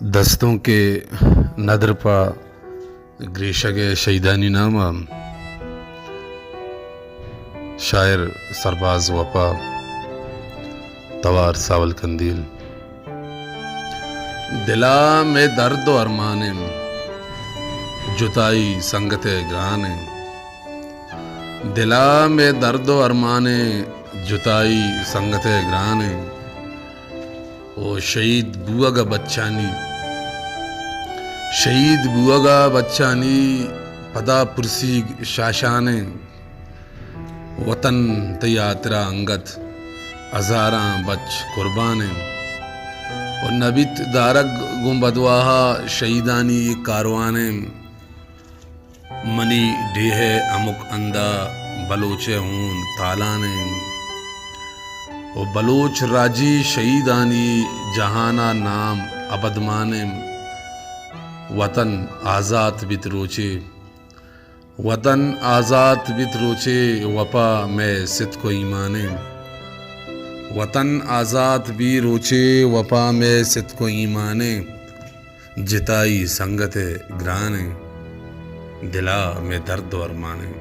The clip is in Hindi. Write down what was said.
दस्तों के नदर पा ग्रेशग शहीदानी नामा शायर सरबाज वफा तवार सावल कंदील। दिला में दर्द व अरमाने जुताई संगत ग्राने, दिला में दर्द व अरमाने जुताई संगत ग्राने। ओ शहीद बुआगा बच्चानी, शहीद बुआगा बच्चानी पदा पुरसी शाशाने। वतन तयात्रा अंगत हजारा बच कुर्बाने। और नबित दारग गुम्बदवाहा शहीदानी कारवाने। मनी डेहे अमुक अंदा बलोचे हून तालाने। ओ बलोच राजी शहीदानी जहाना नाम अबदमाने। वतन आज़ाद बित रोचे, वतन आज़ाद बित रोचे वफा में सिद को ईमाने। वतन आज़ाद भी रोचे वफा में सिद को ईमाने। जिताई संगत ग्राने, दिला में दर्द और माने।